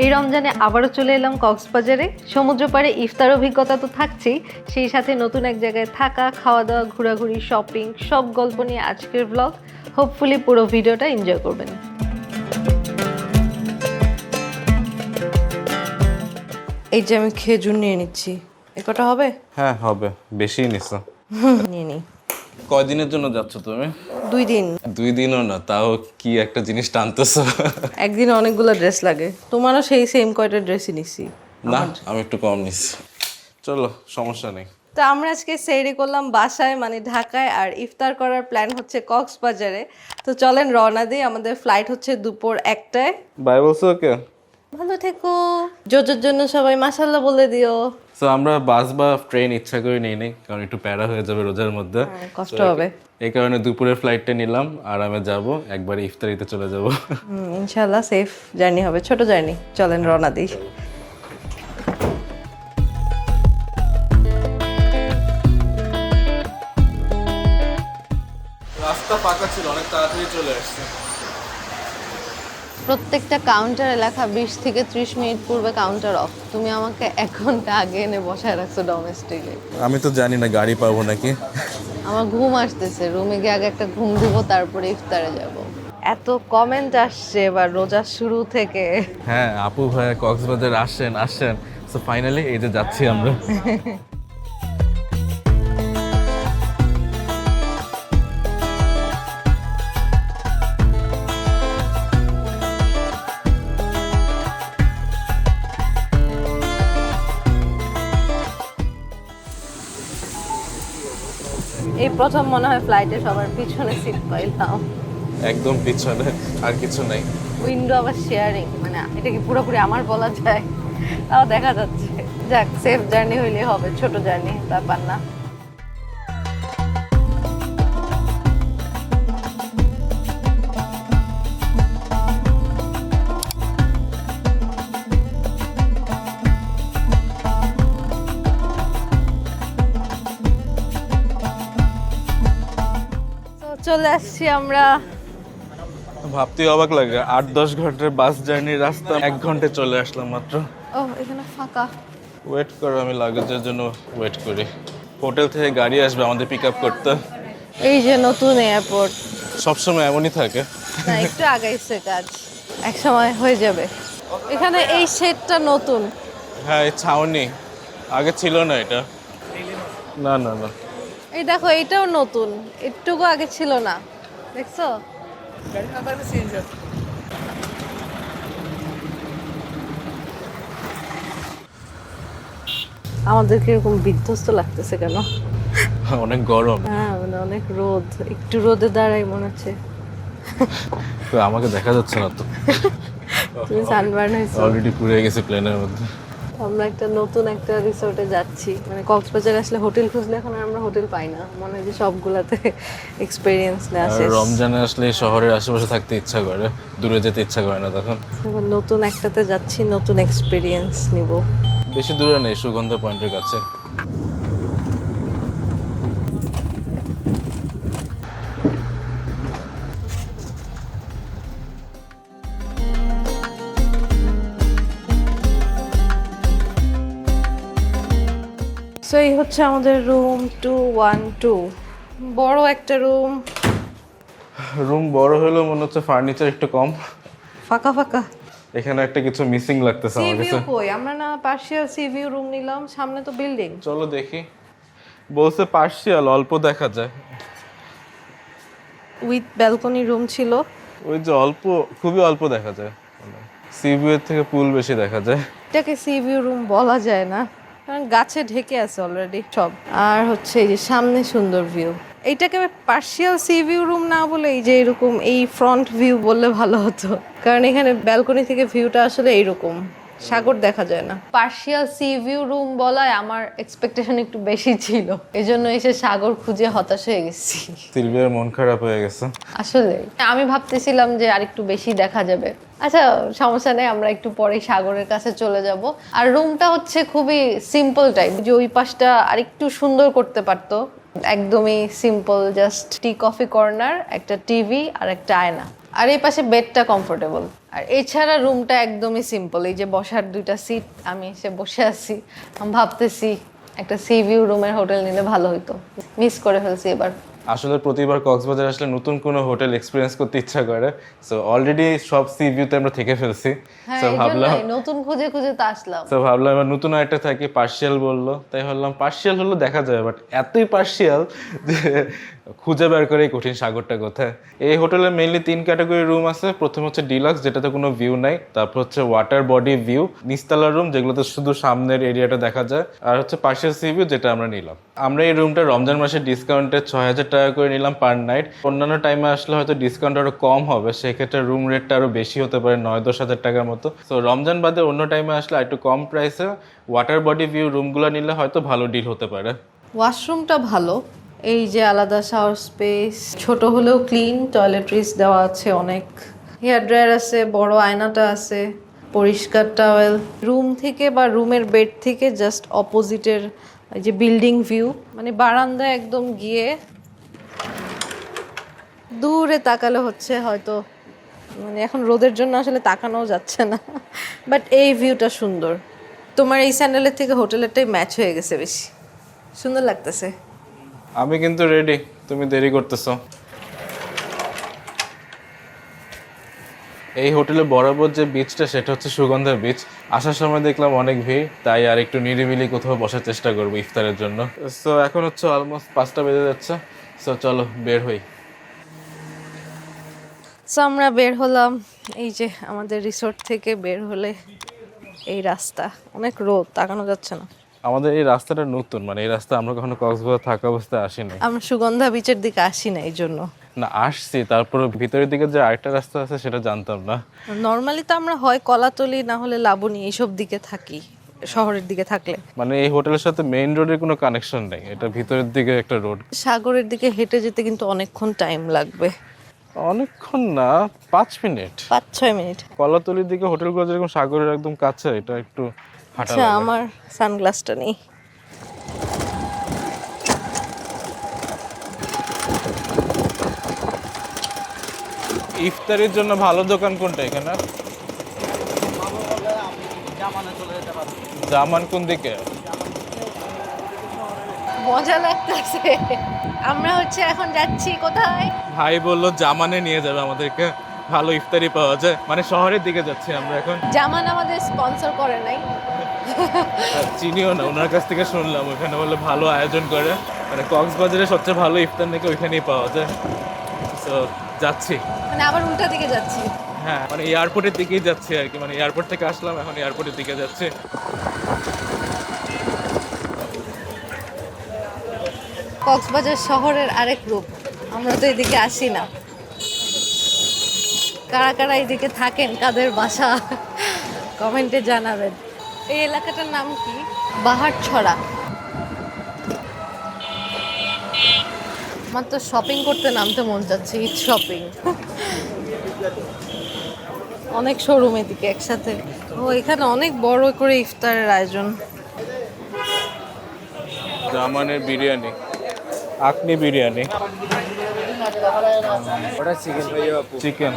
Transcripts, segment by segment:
এই রমজানে আবারও চলে এলাম কক্সবাজারে। সমুদ্র পাড়ে ইফতার অভিজ্ঞতা তো থাকছেই, সেই সাথে নতুন এক জায়গায় থাকা, খাওয়া দাওয়া, ঘোরাঘুরি, শপিং, সব গল্প নিয়ে আজকের ব্লগ। হোপফুলি পুরো ভিডিওটা এনজয় করবেন। এই যে আমি খেজুর নিয়ে নিচ্ছি, এ কটা হবে? হ্যাঁ হবে, বেশি নিছো। নিয়ে নিই। কয়দিনের জন্য যাচ্ছ তুমি? 2 দিন। 2 দিনও না, তাও কি একটা জিনিস টানতেছো। একদিনে অনেকগুলো ড্রেস লাগে, তোমারও সেই সেম কয়টা ড্রেসই নিছি। না, আমি একটু কম নিছি। চলো, সমস্যা নেই। তো আমরা আজকে সেহরি করলাম বাসায়, মানে ঢাকায়, আর ইফতার করার প্ল্যান হচ্ছে কক্সবাজারে। তো চলেন রওনা দিই, আমাদের ফ্লাইট হচ্ছে দুপুর 1টায়। বাই বলছো ওকে? ভালো থেকো। জোজোর জন্য সবাই মাশাআল্লাহ বলে দিও। তো আমরা বাস বা ট্রেন ইচ্ছা করে নিই নাই, কারণ একটু প্যারা হয়ে যাবে রোজার মধ্যে, কষ্ট হবে। এই কারণে দুপুরের ফ্লাইটটা নিলাম, আরামে যাব, একবারে ইফতারিতে চলে যাব। ইনশাআল্লাহ সেফ জার্নি হবে, ছোট জার্নি। চলেন রওনা দিই। রাস্তা পাকা ছিল, অনেক তাড়াতাড়ি চলে আসছে। প্রত্যেকটা কাউন্টারে লেখা 20 থেকে 30 মিনিট পূর্বে কাউন্টার অফ। তুমি আমাকে 1 ঘন্টা আগে এনে বসায় রাখছো ডোমেস্টিকে। আমি তো জানি না গাড়ি পাবো নাকি। আমার ঘুম আসতেছে, রুমে গিয়ে আগে একটা ঘুম দিব, তারপরে ইফতারে যাব। এত কমেন্ট আসছে এবার রোজার শুরু থেকে। হ্যাঁ, আপু ভাইয়া কক্সবাজার আসেন আসেন। সো ফাইনালি এই যে যাচ্ছি আমরা। এই প্রথম মনে হয় ফ্লাইটে সবার পিছনে সিট পাইলাম। একদম পিছনে, আর কিছু নাই। উইন্ডো আবার শেয়ারিং, মানে এটা কি পুরোপুরি আমার বলা যায়? তাও দেখা যাচ্ছে। যাক, সেফ জার্নি হইলে হবে, ছোট জার্নি ব্যাপার না। তো চলে আসছি আমরা। ভাবতেই অবাক লাগে, 8-10 ঘন্টার বাস জার্নির রাস্তা 1 ঘন্টায় চলে আসলাম মাত্র। ও, এখানে ফাঁকা। ওয়েট করো, আমি লাগেজের জন্য ওয়েট করি। হোটেল থেকে গাড়ি আসবে আমাদের পিক আপ করতে। এই যে নতুন এয়ারপোর্ট। সবসময় এমনই থাকে। না, একটু আগাইছে কাজ, এক সময় হয়ে যাবে। এখানে এই শেডটা নতুন। হ্যাঁ, এই ছাউনি আগে ছিল না এটা। না না না, এই দেখো, এইটাও নতুন, একটুকু আগে ছিল না, দেখছো? আমাদের কিরকম বিধ্বস্ত লাগতেছে কেন? অনেক গরম। হ্যাঁ, মানে অনেক রোদ, একটু রোদে দাঁড়াই মনে হচ্ছে। তো আমাকে দেখা যাচ্ছে না তো। তুমি সানবার্ন হয়েছো। অলরেডি পুড়ে গেছে প্লেনের মধ্যে। আমরা নতুন একটা রিসোর্টে যাচ্ছি, মানে কক্সবাজার আসলে হোটেল খুঁজলে এখন আর আমরা হোটেল পাই না, মনে হয় যে সবগুলাতে এক্সপেরিয়েন্স নেওয়া আর শেষ। রমজানে আসলে শহরের আশেপাশে থাকতে ইচ্ছা করে, দূরে যেতে ইচ্ছা করে না তখন। এবার নতুন একটাতে যাচ্ছি, নতুন এক্সপেরিয়েন্স নিব। বেশি দূরে নেই, সুগন্ধ পয়েন্টের কাছে। সো এই হচ্ছে আমাদের রুম 212, বড় একটা রুম। রুম বড় হলেও মনে হচ্ছে ফার্নিচার একটু কম। ফাঁকা ফাঁকা। এখানে একটা কিছু মিসিং লাগতেছে সি আমার ভিউ কাছে। কই? আমরা না পার্শিয়াল সি ভিউ রুম নিলাম, সামনে তো বিল্ডিং। চলো দেখি। বলছে পার্শিয়াল, অল্প দেখা যায়। উইথ ব্যালকনি রুম ছিল। ওই যে অল্প, খুবই অল্প দেখা যায়। সি ভিউ এর থেকে পুল বেশি দেখা যায়। এটাকে সি ভিউ রুম বলা যায় না, কারণ গাছে ঢেকে আছে অলরেডি সব। আর হচ্ছে এই যে সামনে সুন্দর ভিউ। এইটাকে পার্শিয়াল সি ভিউ রুম না বলে এই যে এরকম এই ফ্রন্ট ভিউ বললে ভালো হতো, কারণ এখানে ব্যালকনি থেকে ভিউটা আসলে এইরকম, সাগর দেখা যায় না। পার্শিয়াল সি ভিউ রুম বলায় আমার এক্সপেকটেশন একটু বেশি ছিল, এজন্য এসে সাগর খুঁজে হতাশ হয়ে গেছি। সিলভিয়ার মন খারাপ হয়ে গেছে। আসলে আমি ভাবতেছিলাম যে আরেকটু বেশি দেখা যাবে। আচ্ছা, সমস্যা নেই, আমরা একটু পরে সাগরের কাছে চলে যাব। আর রুমটা হচ্ছে খুবই সিম্পল টাইপ, যে ওই পাশটা আরেকটু সুন্দর করতে পারতো। একদমই simple, just tea coffee corner, একটা টিভি আর একটা আয়না। আর এই পাশে বেডটা কমফোর্টেবল। আর এছাড়া রুমটা একদমই সিম্পল। এই যে বসার 2টা সিট, আমি এসে বসে আছি। আমি ভাবতেছি একটা সি ভিউ রুমের হোটেল নিলে ভালো হতো, মিস করে ফেলছি এবার। আসলে প্রতিবার কক্সবাজার আসলে নতুন কোনো হোটেল এক্সপিরিয়েন্স করতে ইচ্ছা করে। সো অলরেডি সব সি ভিউতে আমরা থেকে ফেলছি। হ্যাঁ, সো ভাবলাম নতুন খুঁজে খুঁজে তো আসলাম। তো ভাবলাম এবার নতুন একটা থাকি, পার্শিয়াল বললো, তাই ভাবলাম পার্শিয়াল হলো দেখা যায়, বাট এতই পার্শিয়াল যে খুঁজে বের করে কঠিন সাগরটা কোথায়। এই হোটেলে মেইনলি 3 ক্যাটাগরি রুম আছে। প্রথম হচ্ছে ডিলাক্স, যেটাতে কোনো ভিউ নাই। তারপর হচ্ছে ওয়াটার বডি ভিউ, নিচতলা রুম, যেগুলোতে শুধু সামনের এরিয়াটা দেখা যায়। আর হচ্ছে পার্শিয়াল সি ভিউ, যেটা আমরা নিলাম। আমরা এই রুমটা রমজান মাসের ডিসকাউন্টে 6000 টাকা করে নিলাম পার নাইট। অন্যান্য টাইমে আসলে হয়তো ডিসকাউন্ট আরো কম হবে, সেক্ষেত্রে রুম রেটটা আরো বেশি হতে পারে, 9-10 হাজার টাকার মতো। তো রমজান বাদে অন্য টাইমে আসলে একটু কম প্রাইসে ওয়াটার বডি ভিউ রুমগুলো নিলে হয়তো ভালো ডিল হতে পারে। ওয়াশরুমটা ভালো, এই যে আলাদা শাওয়ার স্পেস, ছোট হলেও ক্লিন, টয়লেট্রিজ দেওয়া আছে অনেক, হেয়ার ড্রায়ার আছে, বড় আয়নাটা আছে, পরিষ্কার টাওয়েল। রুম থেকে বা রুমের বেড থেকে জাস্ট অপোজিটের এই যে বিল্ডিং ভিউ, মানে বারান্দায় একদম গিয়ে দূরে তাকালে হচ্ছে হয়তো, মানে এখন রোদের জন্য আসলে তাকানোও যাচ্ছে না, বাট এই ভিউটা সুন্দর। তোমার এই স্যান্ডেলের থেকে হোটেলেরটাই ম্যাচ হয়ে গেছে, বেশি সুন্দর লাগতেছে। আমি কিন্তু রেডি, তুমি দেরি করতেছো। এই হোটেলে বরাবর যে বিচটা, সেটা হচ্ছে সুগন্ধা বিচ। আসার সময় দেখলাম অনেক ভিড়, তাই আর একটু নিরিবিলি কোথাও বসার চেষ্টা করবো ইফতারের জন্য। সো এখন হচ্ছে অলমোস্ট 5টা বেজে যাচ্ছে। সো চলো বের হই। সো আমরা বের হলাম, এই যে আমাদের রিসোর্ট থেকে বের হলে এই রাস্তা, অনেক রোদ, তাকানো যাচ্ছে না। আমাদের এই রাস্তাটা নতুন, মানে এই রাস্তা আমরা কখনো কক্সবাজার থাকা অবস্থায় আসিনি। আমরা সুগন্ধা বিচের দিকে আসি না এই জন্য। না, আসছি, তারপরে ভিতরের দিকে যে আরেকটা রাস্তা আছে সেটা জানতাম না। নর্মালি তো আমরা হয় কলাতলি না হলে লাবণী এইসব দিকে থাকি, শহরের দিকে থাকলে। মানে এই হোটেলের সাথে মেইন রোডের কোনো কানেকশন নেই, এটা ভিতরের দিকে একটা রোড। সাগরের দিকে হেঁটে যেতে কিন্তু অনেকক্ষণ টাইম লাগবে। অনেকক্ষণ না, 5 মিনিট, 5-6 মিনিট। কলাতলির দিকে হোটেলগুলো যেরকম সাগরের একদম কাছে, এটা একটু হাঁটা আচ্ছা, লাগে। আমার সানগ্লাসটা নেই। ইফতারির জন্য ভালো দোকান কোনটা এখানে? জামান কোন দিকে? মজা লাগতেছে। আমরা হচ্ছে এখন যাচ্ছি কোথায়? ভাই বললো জামানে নিয়ে যাবে আমাদেরকে, ভালো ইফতারি পাওয়া যায়। মানে শহরের দিকে যাচ্ছি আমরা এখন। জামান আমাদের স্পন্সর করে নাই। চিনিও না, ওনার কাছ থেকে শুনলাম ওখানে বলে ভালো আয়োজন করে, মানে কক্সবাজারে সবচেয়ে ভালো ইফতার নাকি ওইখানেই পাওয়া যায়। তো যাচ্ছি, মানে আবার উল্টা দিকে যাচ্ছি। হ্যাঁ, মানে এয়ারপোর্টের দিকেই যাচ্ছি আর কি। মানে এয়ারপোর্ট থেকে আসলাম, এখন এয়ারপোর্টের দিকে যাচ্ছি। কক্সবাজার শহরের আরেক রূপ, আমরা তো এদিকে আসি না। কারা কারা এদিকে থাকেন, কাদের বাসা, কমেন্টে জানাবেন। এই এলাকাটার নাম কি? বাহারছড়া। আমার তো শপিং করতে নামতে মন যাচ্ছে, ঈদ শপিং। অনেক শোরুম এদিকে একসাথে। ও, এখানে অনেক বড় করে ইফতারের আয়োজন। জামানের বিরিয়ানি, আকনি বিরিয়ানি, ওটা চিকেন ভাইয়া আপু। চিকেন।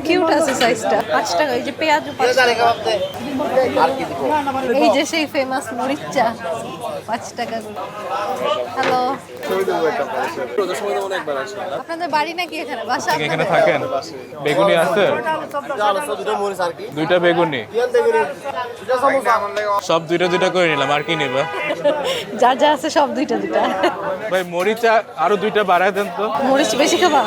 কিউট আছে সাইজটা। 5 টাকা। এই যে পেঁয়াজু 5 টাকা। এই যে সেই ফেমাস মরিচা 5 টাকা করে। হ্যালো, আপনাদের বাড়ি নাকি এখানে? বাসা এখানে আপনাদের? থাকেন? বেগুনি আছে? 2টা বেগুনি, সব 2টা করে নিলাম। আর কি নেবা? যা যা আছে সব 2টা। ভাই মরিচা আরো 2টা বাড়ায় দেন তো। মরিচ বেশি খাবা?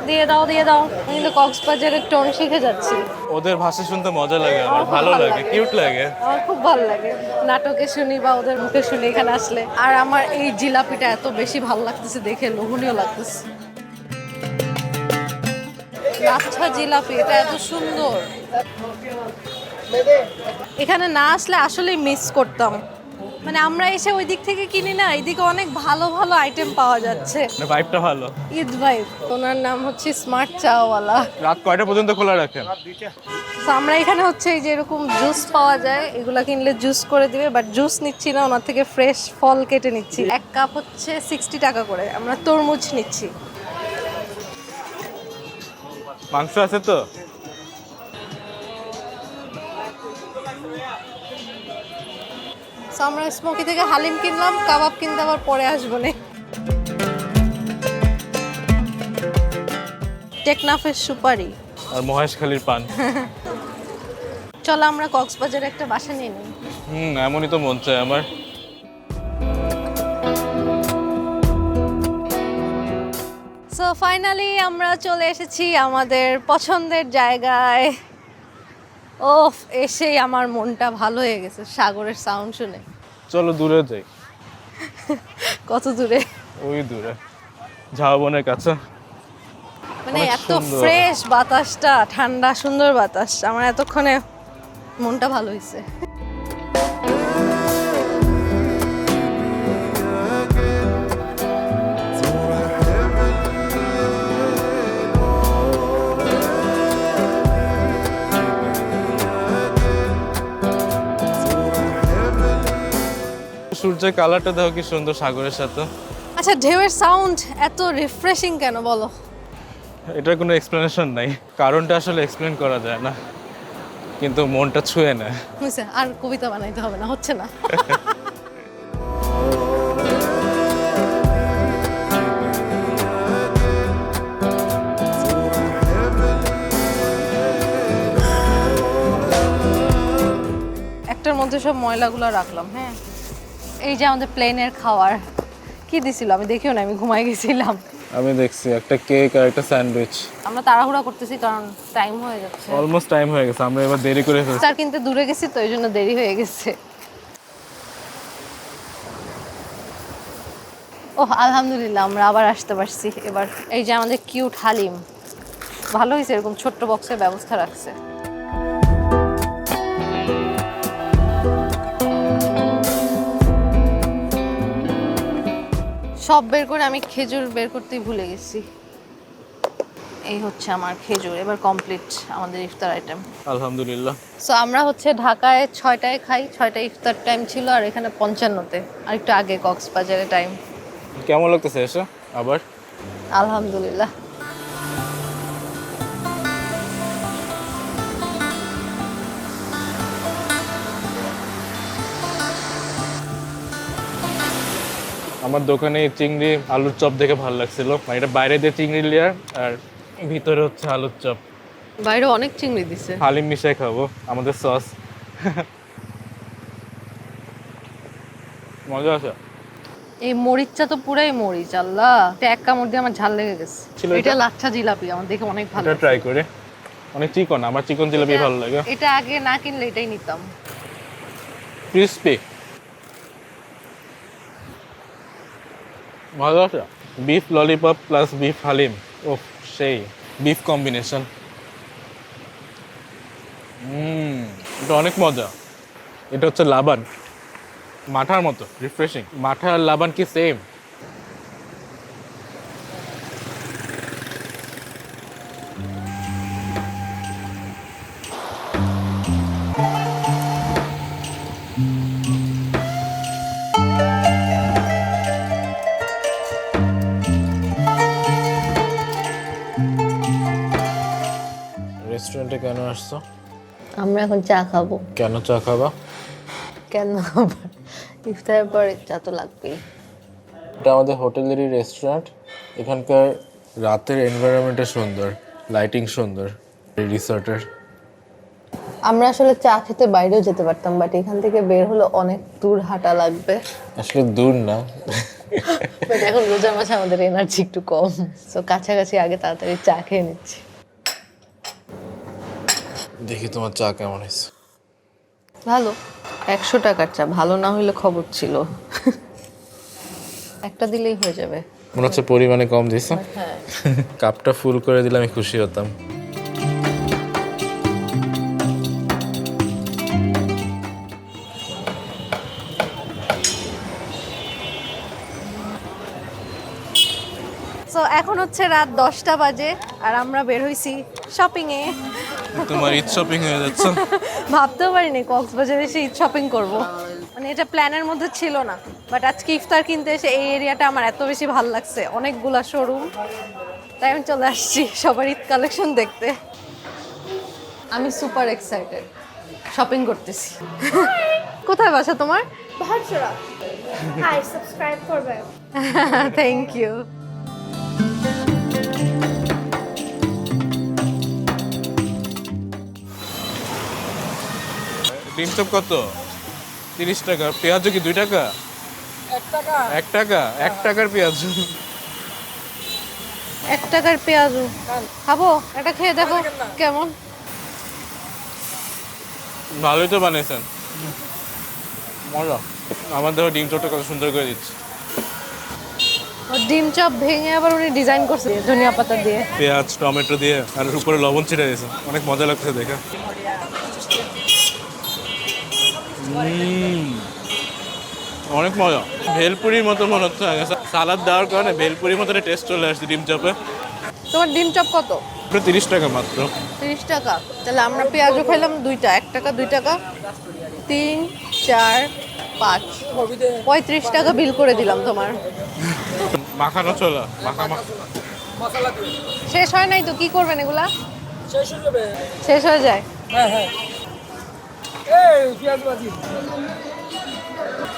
দিয়ে দাও। আমি কিন্তু কক্সবাজারের টোন শিখে যাচ্ছি। ওদের ভাষা শুনতে মজা লাগে, আমার ভালো লাগে, কিউট লাগে। আমার খুব ভালো লাগে, নাটকে শুনি বা ওদের মুখে শুনি এখানে আসলে। আর আমার এই জিলাপিটা এত বেশি ভালো লাগতেছে দেখে, লোভনীয় লাগতেছে। লাচ্ছা জিলাপি, এটা এত সুন্দর। এখানে না আসলে আসলে মিস করতাম। মানে আমরা এসে ওই দিক থেকে কিনি না, এইদিকে অনেক ভালো ভালো আইটেম পাওয়া যাচ্ছে। মানে ভাইবটা ভালো। ঈদ ভাইব। ওনার নাম হচ্ছে স্মার্ট চাওয়ালা। রাত কয়টা পর্যন্ত খোলা রাখেন? তো আমরা এখানে হচ্ছে এই যে এরকম জুস পাওয়া যায়, এগুলা কিনলে জুস করে দিবে, বাট জুস নিচ্ছি না, ওনার থেকে ফ্রেশ ফল কেটে নিচ্ছি। 1 কাপ হচ্ছে 60 টাকা করে। আমরা তরমুজ নিচ্ছি। মাংস আছে তো? So, আমরা স্মোকি থেকে হালিম কিনলাম, কাবাব কিনতে আবার পরে আসবো নে। টেকনাফের সুপারি আর মহেশখালীর পান। চলো আমরা কক্সবাজারে একটা বাসা নিয়ে নিই। এমনই তো মন চায় আমার। সো ফাইনালি আমরা চলে এসেছি আমাদের পছন্দের জায়গায়। ওফ, এসেই আমার মনটা ভালো হয়ে গেছে সাগরের সাউন্ড শুনে। চলো দূরে যাই। কত দূরে? ওই দূরে, ঝাউবনের কাছে। মানে অনেক এত সুন্দর। ফ্রেশ বাতাসটা, ঠান্ডা সুন্দর বাতাস, আমার এতক্ষণে মনটা ভালো হয়েছে। সূর্যের কালারটা দেখো কি সুন্দর সাগরের সাথে। আচ্ছা, ঢেউয়ের সাউন্ড এত রিফ্রেশিং কেন বলো? এটার কোনো এক্সপ্লেনেশন নাই, কারণটা আসলে এক্সপ্লেন করা যায় না, কিন্তু মনটা ছুঁয়ে নেয়। বুঝছে, আর কবিতা বানাইতে হবে না, হচ্ছে না। একটার মধ্যে সব ময়লাগুলো রাখলাম। হ্যাঁ, এই যে আমাদের প্লেনের খাওয়ার কি দিছিল আমি দেখিও না, আমি ঘুমাই গেছিলাম। আমি দেখছি একটা কেক আর একটা স্যান্ডউইচ। আমরা তাড়াহুড়া করতেছি কারণ টাইম হয়ে যাচ্ছে। অলমোস্ট টাইম হয়ে গেছে, আমরা এবার দেরি করে ফেলছি। স্যার কিনতে দূরে গেছি তো এই জন্য দেরি হয়ে গেছে। ওহ আলহামদুলিল্লাহ, আমরা আবার আসতে পারছি এবার। এই যে আমাদের কিউট হালিম, ভালো হয়েছে এরকম ছোট্ট বক্সের ব্যবস্থা রাখছে। সব বের করে আমি খেজুর বের করতেই ভুলে গেছি। এই হচ্ছে আমার খেজুর। এবার কমপ্লিট আমাদের ইফতার আইটেম। আলহামদুলিল্লাহ। সো আমরা হচ্ছে ঢাকায় 6টায় খাই, 6টায় ইফতার টাইম ছিল, আর এখানে 55তে, আর একটু আগে কক্সবাজারে টাইম। কেমন লাগতেছে এসে আবার? আলহামদুলিল্লাহ। আমার দোকানে চিংড়ি আলুর চপ দেখে ভালো লাগছিল, মানে এটা বাইরে দিয়ে চিংড়ি লেয়ার আর ভিতরে হচ্ছে আলুর চপ। বাইরে অনেক চিংড়ি দিছে। হালিম মিশাই খাবো আমাদের সস। মজা আছে। এই মরিচটা তো পুরাই মরিচ, আল্লাহ, এটা এক কামড় দিয়ে আমার ঝাল লেগে গেছে। ছিল এটা এটা? লাচ্ছা জিলাপি, আমার দেখে অনেক ভালো এটা লাগছে। ট্রাই করে। অনেক চিকন, আমার চিকন জিলাপি ভালো লাগে। এটা আগে না কিনলে এটাই নিতাম। ক্রিস্পি, মজা আছে। Beef lollipop plus beef haleem, ও সেই বিফ কম্বিনেশন। এটা অনেক মজা। এটা হচ্ছে লাবান, মাঠার মতো রিফ্রেশিং। মাঠা আর লাবান কি সেম? রেস্টুরেন্টে কেন আসছো? আমরা এখন চা খাবো। কেন চা খাবা? কেন আবার? ইফতারের পরে চা তো লাগবেই। এটা আমাদের হোটেলেরই রেস্টুরেন্ট। এখানকার রাতের এনভায়রনমেন্টটা সুন্দর, লাইটিং সুন্দর রিসর্টের। আমরা আসলে চা খেতে বাইরেও যেতে পারতাম, বাট এখান থেকে বের হলে অনেক দূর হাঁটা লাগবে। আসলে দূর না, বাট এখন রোজার মাসে আমাদের এনার্জি একটু কম, সো কাছাকাছি আগে তাড়াতাড়ি চা খেয়ে নিচ্ছি। দেখি তোমার চা কেমন হয়েছে। ভালো। 100 টাকার চা, ভালো না হইলে খবর ছিল। একটা দিলেই হয়ে যাবে। মনে হচ্ছে পরিমাণে কম দিছো। হ্যাঁ, কাপটা ফুল করে দিলে আমি খুশি হতাম। সো এখন হচ্ছে রাত 10টা বাজে আর আমরা বের হইছি শপিং এ। তোমার ঈদ শপিং হয়ে যাচ্ছে। ভাবতেও পারিনি কক্সবাজারে এসে ঈদ শপিং করব, মানে এটা প্ল্যানের মধ্যে ছিল না। বাট আজকে ইফতার কিনতে এসে এই এরিয়াটা আমার এত বেশি ভালো লাগছে, অনেকগুলা শোরুম, তাই আমি চলে আসছি সবার ঈদ কালেকশন দেখতে। আমি সুপার এক্সাইটেড, শপিং করতেছি। কোথায় বাসা তোমার? ভাটছড়া। হাই, সাবস্ক্রাইব করবে। Thank you. ডিম চপ কত? 30 টাকা। পেঁয়াজও কি 2 টাকা? 1 টাকা। 1 টাকার পেঁয়াজ। 1 টাকার পেঁয়াজু খাবো? এটা খেয়ে দেখো কেমন। ভালোই তো বানিয়েছেন, মজা। আমার দেখো ডিম চপটা কত সুন্দর করে দিচ্ছে। ডিম চপ ভেঙে আবার উনি ডিজাইন করছে ধনিয়া পাতা দিয়ে। পেঁয়াজ টমেটো দিয়ে আর উপরে লবণ ছিটে দিয়েছে, অনেক মজা লাগছে দেখে। অনেক মজা, ভেলপুরির মতো মনে হচ্ছে। সালাদ দেওয়ার কারণে ভেলপুরির মতো টেস্ট চলে আসছে ডিম চপে। তোমার ডিম চপ কত? 30 টাকা মাত্র। 30 টাকা। তাহলে আমরা পেঁয়াজও খাইলাম 2টা, 1 টাকা 2 টাকা, 3 4 5 35 টাকা বিল করে দিলাম তোমার। মাখানো ছোলা, মাখা শেষ হয় নাই তো কি করবেন এগুলা? শেষ হয়ে যায়।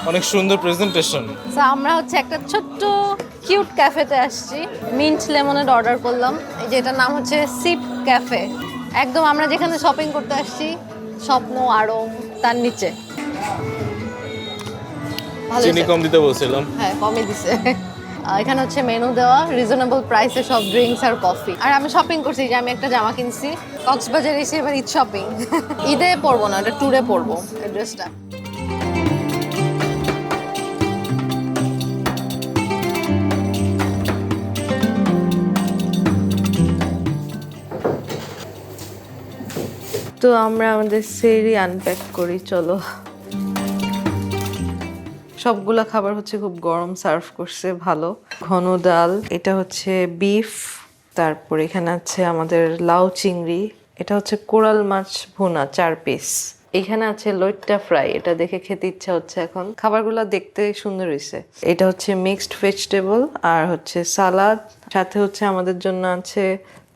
অনেক সুন্দর প্রেজেন্টেশন। So, আমরা হচ্ছে একটা ছোট্ট কিউট ক্যাফেতে আসছি। মিন্ট লেমনেড অর্ডার করলাম। এই যে এটার নাম হচ্ছে সিপ ক্যাফে। একদম আমরা যেখানে শপিং করতে আসছি, স্বপ্ন আরং তার নিচে। ভালো চিনি হয়েছে। কম দিতে বলছিলাম। হ্যাঁ, কমই দিছে। এখানে হচ্ছে মেনু দেওয়া, রিজনেবল প্রাইসে সব ড্রিঙ্কস আর কফি। আর আমি শপিং করছি, যে আমি একটা জামা কিনছি কক্সবাজারে এসে, এবার ঈদ শপিং। ঈদে পরবো না, এটা ট্যুরে পরবো এই ড্রেসটা। তো আমরা আমাদের সেরি আনপ্যাক করি, চলো। সবগুলা খাবার হচ্ছে খুব গরম সার্ভ করছে, ভালো। ঘন ডাল, এটা হচ্ছে বিফ, তারপর এখানে আছে আমাদের লাউ চিংড়ি, এটা হচ্ছে কোরাল মাছ ভুনা 4 পিস, এখানে আছে লইট্টা ফ্রাই, এটা দেখে খেতে ইচ্ছা হচ্ছে এখন। খাবারগুলো দেখতে সুন্দর হয়েছে। এটা হচ্ছে মিক্সড ভেজিটেবল আর হচ্ছে সালাদ, সাথে হচ্ছে আমাদের জন্য আছে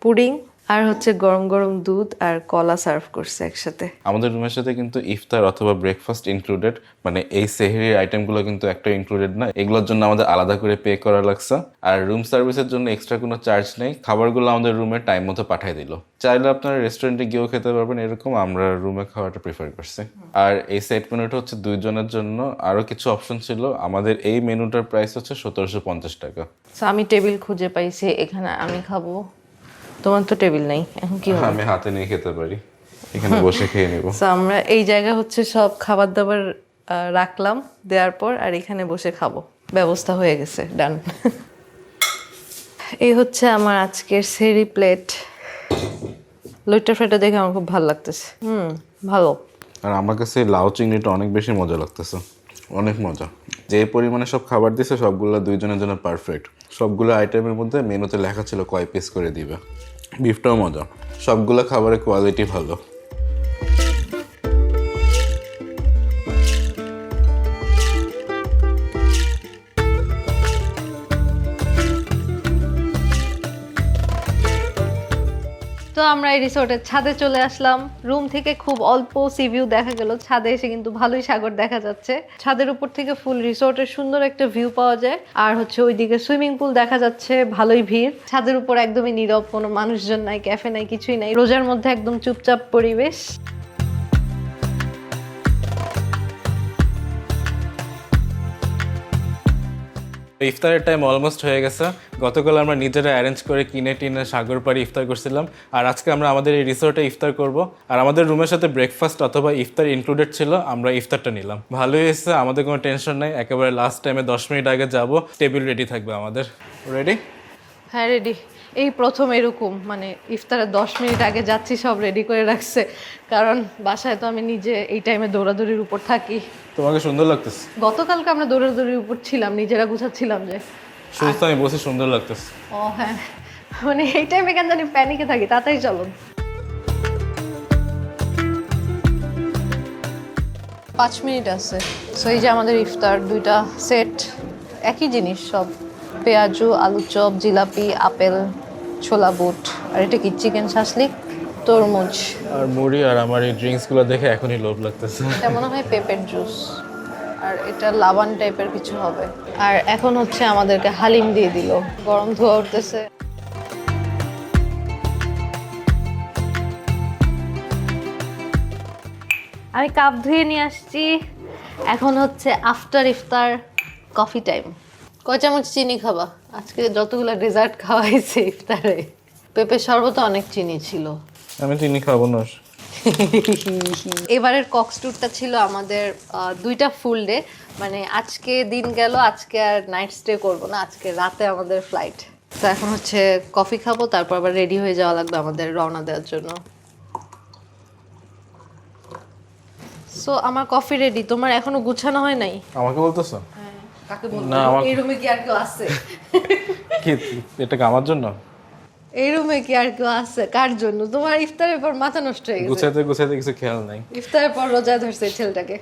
পুডিং, আর হচ্ছে গরম গরম দুধ আর কলা সার্ভ করছে একসাথে। আমাদের রুমের সাথে কিন্তু ইফতার অথবা ব্রেকফাস্ট ইনক্লুডেড, মানে এই সেহরির আইটেমগুলো কিন্তু একটা ইনক্লুডেড না, এগুলোর জন্য আমাদের আলাদা করে পে করা লাগছে। আর রুম সার্ভিসের জন্য এক্সট্রা কোনো চার্জ নেই, খাবারগুলো আমাদের রুমে টাইম মতো পাঠিয়ে দিল। চাইলে আপনারা রেস্টুরেন্টে গিয়েও খেতে পারবেন, এরকম আমরা রুমে খাওয়াটা প্রিফার করছি। আর এই সেট মেনুটা হচ্ছে 2 জনের জন্য, আরও কিছু অপশন ছিল। আমাদের এই মেনুটার প্রাইস হচ্ছে 1750 টাকা। আমি টেবিল খুঁজে পাইছি, এখানে আমি খাবো। তোমার তো টেবিল নেই, এখন কি হবে? আমি হাতে নিয়ে খেতে পারি, এখানে বসে খেয়ে নেব। তো আমরা এই জায়গা হচ্ছে সব খাবার দাবার রাখলাম দেওয়ার পর, আর এখানে বসে খাবো, ব্যবস্থা হয়ে গেছে, ডান। এই হচ্ছে আমার আজকের সেরি প্লেট। লইট্টা ফ্রাইটা দেখে আমার খুব ভালো লাগতেছে। ভালো। আর আমার কাছে লাউ চিংড়িটা অনেক বেশি মজা লাগতেছে, অনেক মজা। যে পরিমাণে সব খাবার দিছে সবগুলো 2 জনের জন্য পারফেক্ট। সবগুলো আইটেমের মধ্যে মেনুতে লেখা ছিল কয় পিস করে দিবে। বিফটাও মজা, সবগুলো খাবারের কোয়ালিটি ভালো। তো আমরা এই রিসোর্টের ছাদে চলে আসলাম। রুম থেকে খুব অল্প সি ভিউ দেখা গেল, ছাদে এসে কিন্তু ভালোই সাগর দেখা যাচ্ছে। ছাদের উপর থেকে ফুল রিসোর্টের সুন্দর একটা ভিউ পাওয়া যায়। আর হচ্ছে ওইদিকে সুইমিং পুল দেখা যাচ্ছে, ভালোই ভিড়। ছাদের উপর একদমই নীরব, কোনো মানুষজন নাই, ক্যাফে নাই, কিছুই নাই। রোজার মধ্যে একদম চুপচাপ পরিবেশ। ইফতারের টাইম অলমোস্ট হয়ে গেছে। গতকাল আমরা নিজেরা অ্যারেঞ্জ করে কিনে টিনে সাগর পাড়ে ইফতার করছিলাম, আর আজকে আমরা আমাদের এই রিসোর্টে ইফতার করব। আর আমাদের রুমের সাথে ব্রেকফাস্ট অথবা ইফতার ইনক্লুডেড ছিল, আমরা ইফতারটা নিলাম। ভালোই এসেছে, আমাদের কোনো টেনশন নাই। একেবারে লাস্ট টাইমে 10 মিনিট আগে যাব, টেবিল রেডি থাকবে আমাদের। রেডি? হ্যাঁ, রেডি। এই প্রথম এরকম, মানে ইফতারের 10 মিনিট আগে যাচ্ছি, সব রেডি করে রাখছে। কারণ বাসায় তো আমি নিজে এই টাইমে দৌড়াদৌড়ির উপর থাকি। তোমাকে সুন্দর লাগতেছে। গতকালকে আমরা দৌড়াদৌড়ির উপর ছিলাম, নিজেরা গুছাচ্ছিলাম যে। শুধু তো আমি বসে সুন্দর লাগতেছে। ও হ্যাঁ, মানে এই টাইমে কেন জানি প্যানিকে থাকি। তাড়াতাড়ি চলো। 5 মিনিট আছে। সো এই যে আমাদের ইফতার, 2টা সেট, একই জিনিস সব। পেঁয়াজু, আলু চপ, জিলাপি, আপেল, ছোলা বুট, আর এটা কি চিকেন শাসলিক, তরমুজ, আর মুড়ি, আর আমার এই ড্রিঙ্কসগুলো দেখে এখনই লোভ লাগতেছে। এটা মনে হয় পেঁপের জুস, আর এটা লাবান টাইপের কিছু হবে। আর এখন হচ্ছে আমাদেরকে হালিম দিয়ে দিল, গরম ধোয়া উঠতেছে। আমি কাপ ধুয়ে নিয়ে আসছি। এখন হচ্ছে আফটার ইফতার কফি টাইম। কয় চামচ চিনি খাবা? আজকে যতগুলো ডেজার্ট খাওয়াইছে ইফতারে, পেঁপে শরবতে অনেক চিনি ছিল। আমি চিনি খাবো না। এবারের কক্স ট্যুরটা ছিল আমাদের 2টা ফুল ডে, মানে আজকে দিন গেল, আজকে আর নাইট স্টে করবো না, আজকে রাতে আমাদের ফ্লাইট। তো এখন হচ্ছে কফি খাবো, তারপর আবার রেডি হয়ে যাওয়া লাগবে আমাদের রওনা দেওয়ার জন্য। সো আমার কফি রেডি, তোমার এখনো গুছানো হয় নাই? আমাকে বলতেছো? কাকে বলবো? না, আমার- এই রুমে কি আর কেউ আছে? কি এটা কি আমার জন্য? এই রুমে কি আর কেউ আছে? কার জন্য? তোমার ইফতারের পর মাথা নষ্ট হয়ে গেছে। গুছাইতে গুছাইতে কিছু খেয়াল নাই। ইফতারের পর রোজা ধরছে এই ছেলেটাকে।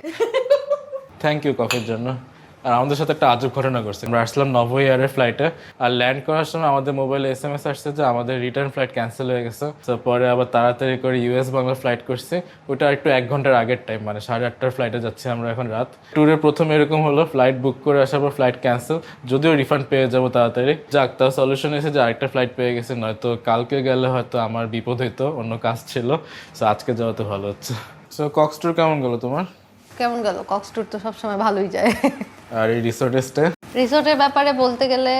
থ্যাংক ইউ কফির জন্য। আর আমাদের সাথে একটা আজব ঘটনা করছে। আমরা আসলাম নভো এয়ারের ফ্লাইটে, আর ল্যান্ড করার সময় আমাদের মোবাইলে SMS আসছে যে আমাদের রিটার্ন ফ্লাইট ক্যান্সেল হয়ে গেছে। তো পরে আবার তাড়াতাড়ি করে US বাংলা ফ্লাইট করছি, ওটা একটু 1 ঘন্টার আগের টাইম, মানে 8:30টার ফ্লাইটে যাচ্ছি আমরা এখন রাত। ট্যুরের প্রথম এরকম হলো, ফ্লাইট বুক করে আসার পর ফ্লাইট ক্যান্সেল, যদিও রিফান্ড পেয়ে যাবো তাড়াতাড়ি। যাক, তার সলিউশন এসে যে আরেকটা ফ্লাইট পেয়ে গেছে, নয়তো কালকে গেলে হয়তো আমার বিপদ হইতো, অন্য কাজ ছিল। সো আজকে যাওয়াতে ভালো হচ্ছে। সো কক্স ট্যুর কেমন গেল তোমার? কেমন গেল? কক্স ট্যুর তো সবসময় ভালোই যায়। আর এই রিসোর্টের স্টে? রিসোর্টের ব্যাপারে বলতে গেলে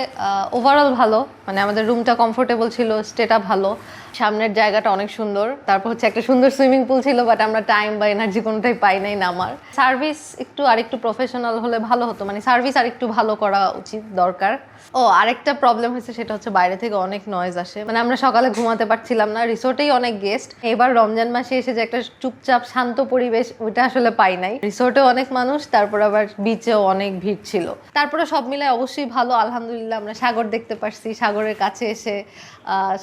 ওভারঅল ভালো, মানে আমাদের রুমটা কমফোর্টেবল ছিল, স্টেটা ভালো, সামনের জায়গাটা অনেক সুন্দর, তারপর হচ্ছে একটা সুন্দর সুইমিং পুল ছিল, বাট আমরা টাইম বা এনার্জি কোনোটাই পাই নাই নামার। সার্ভিস আরেকটু প্রফেশনাল হলে ভালো হতো, মানে সার্ভিস আরেকটু ভালো করা উচিত, দরকার। ও আরেকটা প্রবলেম হয়েছে, সেটা হচ্ছে বাইরে থেকে অনেক নয়েজ আসে, মানে আমরা সকালে ঘুমাতে পারছিলাম না। রিসোর্টেই অনেক গেস্ট, এবার রমজান মাসে এসে যে একটা চুপচাপ শান্ত পরিবেশ, ওইটা আসলে পাই নাই। রিসোর্টেও অনেক মানুষ, তারপর আবার বিচেও অনেক ভিড় ছিল। তারপরে সব মিলায় অবশ্যই ভালো, আলহামদুলিল্লাহ। আমরা সাগর দেখতে পারছি, সাগরের কাছে এসে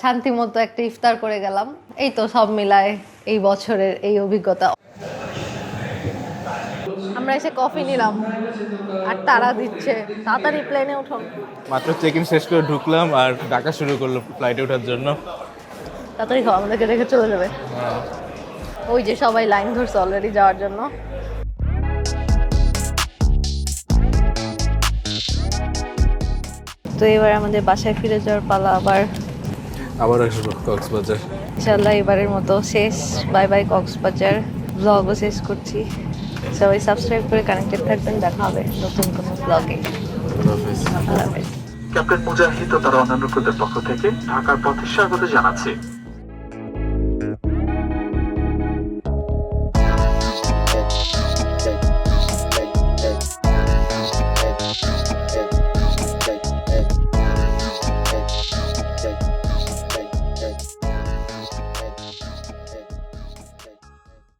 শান্তি মতো একটা ইফতার করে গেলাম। এই তো সব মিলায় এই বছরের এই অভিজ্ঞতা। আমরা এসে কফি নিলাম, আর তারা দিচ্ছে তাড়াতাড়ি প্লেনে উঠুন। মাত্র চেক ইন শেষ করে ঢুকলাম, আর ডাকা শুরু করলো ফ্লাইটে ওঠার জন্য। তাড়াতাড়ি খাও, আমাদেরকে রেখে চলে যাবে। ওই যে সবাই লাইন ধরছে অলরেডি যাওয়ার জন্য। তো এবার আমাদের বাসায় ফিরে যাওয়ার পালা। আবার আসবো কক্সবাজার ইনশাল্লাহ। এবারের মতো শেষ, বাই বাই কক্সবাজার। ব্লগও শেষ করছি। সবাই সাবস্ক্রাইব করে কানেক্টেড থাকবেন, দেখা হবে নতুন কোনো ব্লগে। হাফেজ। আল্লাহ হাফেজ। ক্যাপ্টেন মুজাহিদ ও তার অন্যান্য ক্রুদের পক্ষ থেকে ঢাকার পথে স্বাগত জানাচ্ছি।